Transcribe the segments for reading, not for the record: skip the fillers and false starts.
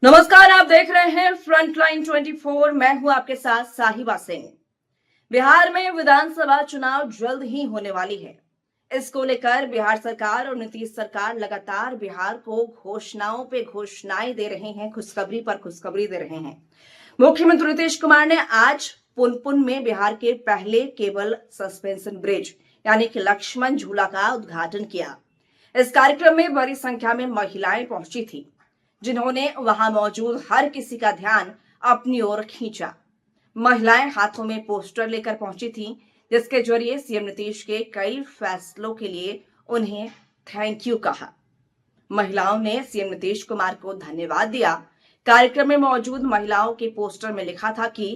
नमस्कार, आप देख रहे हैं फ्रंटलाइन 24। मैं हूं आपके साथ साहिबा सिंह। बिहार में विधानसभा चुनाव जल्द ही होने वाली है। इसको लेकर बिहार सरकार और नीतीश सरकार लगातार बिहार को घोषणाओं पे घोषणाएं दे रहे हैं, खुशखबरी पर खुशखबरी दे रहे हैं। मुख्यमंत्री नीतीश कुमार ने आज पुनपुन में बिहार के पहले केबल सस्पेंशन ब्रिज यानी कि लक्ष्मण झूला का उद्घाटन किया। इस कार्यक्रम में बड़ी संख्या में महिलाएं पहुंची थी, जिन्होंने वहां मौजूद हर किसी का ध्यान अपनी ओर खींचा। महिलाएं हाथों में पोस्टर लेकर पहुंची थीं, जिसके जरिए सीएम नीतीश के कई फैसलों के लिए उन्हें थैंक यू कहा। महिलाओं ने सीएम नीतीश कुमार को धन्यवाद दिया। कार्यक्रम में मौजूद महिलाओं के पोस्टर में लिखा था कि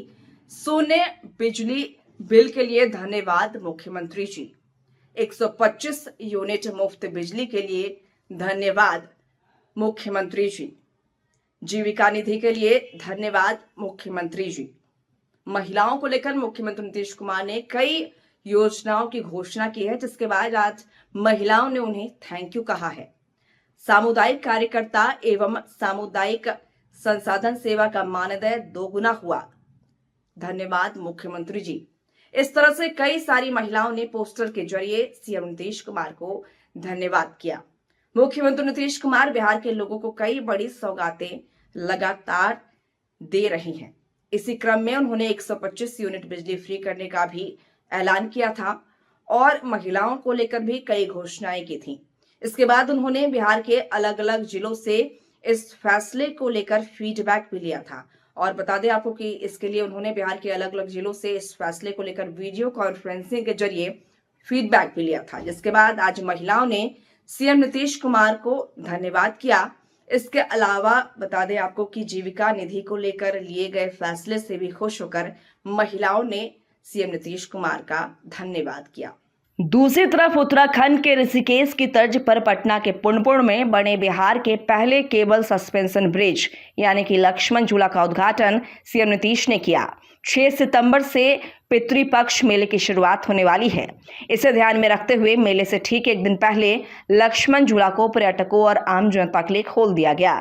शून्य बिजली बिल के लिए धन्यवाद मुख्यमंत्री जी, 125 यूनिट मुफ्त बिजली के लिए धन्यवाद मुख्यमंत्री जी, जीविका निधि के लिए धन्यवाद मुख्यमंत्री जी। महिलाओं को लेकर मुख्यमंत्री नीतीश कुमार ने कई योजनाओं की घोषणा की है, जिसके बाद आज महिलाओं ने उन्हें थैंक यू कहा है। सामुदायिक कार्यकर्ता एवं सामुदायिक संसाधन सेवा का मानदेय दोगुना हुआ, धन्यवाद मुख्यमंत्री जी। इस तरह से कई सारी महिलाओं ने पोस्टर के जरिए सीएम नीतीश कुमार को धन्यवाद किया। मुख्यमंत्री नीतीश कुमार बिहार के लोगों को कई बड़ी सौगातें लगातार दे रही हैं। इसी क्रम में उन्होंने 125 यूनिट बिजली फ्री करने का भी ऐलान किया था और महिलाओं को लेकर भी कई घोषणाएं की थी। इसके बाद उन्होंने बिहार के अलग अलग जिलों से इस फैसले को लेकर फीडबैक भी लिया था। और बता दें आपको कि इसके लिए उन्होंने बिहार के अलग अलग जिलों से इस फैसले को लेकर वीडियो कॉन्फ्रेंसिंग के जरिए फीडबैक भी लिया था, जिसके बाद आज महिलाओं ने सीएम नीतीश कुमार को धन्यवाद किया। इसके अलावा बता दें आपको कि जीविका निधि को लेकर लिए गए फैसले से भी खुश होकर महिलाओं ने सीएम नीतीश कुमार का धन्यवाद किया। दूसरी तरफ उत्तराखंड के ऋषिकेश की तर्ज पर पटना के पुनपुन में बने बिहार के पहले केबल सस्पेंशन ब्रिज यानी कि लक्ष्मण झूला का उद्घाटन सीएम नीतीश ने किया। 6 सितंबर से पितृपक्ष मेले की शुरुआत होने वाली है। इसे ध्यान में रखते हुए मेले से ठीक एक दिन पहले लक्ष्मण झूला को पर्यटकों और आम जनता के लिए खोल दिया गया।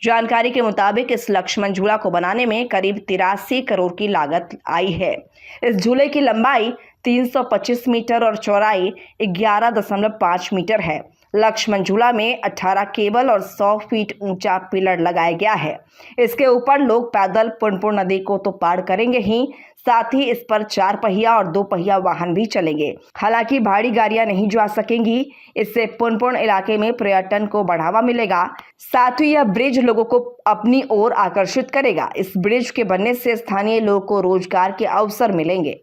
जानकारी के मुताबिक इस लक्ष्मण झूला को बनाने में करीब 83 करोड़ की लागत आई है। इस झूले की लंबाई 325 मीटर और चौड़ाई 11.5 मीटर है। लक्ष्मण झूला में 18 केबल और 100 फीट ऊंचा पिलर लगाया गया है। इसके ऊपर लोग पैदल पुनपुन नदी को तो पार करेंगे ही, साथ ही इस पर 4 पहिया और 2 पहिया वाहन भी चलेंगे। हालांकि भारी गाड़ियां नहीं जा सकेंगी। इससे पुनपुन इलाके में पर्यटन को बढ़ावा मिलेगा। साथ ही यह ब्रिज लोगों को अपनी ओर आकर्षित करेगा। इस ब्रिज के बनने से स्थानीय लोगों को रोजगार के अवसर मिलेंगे।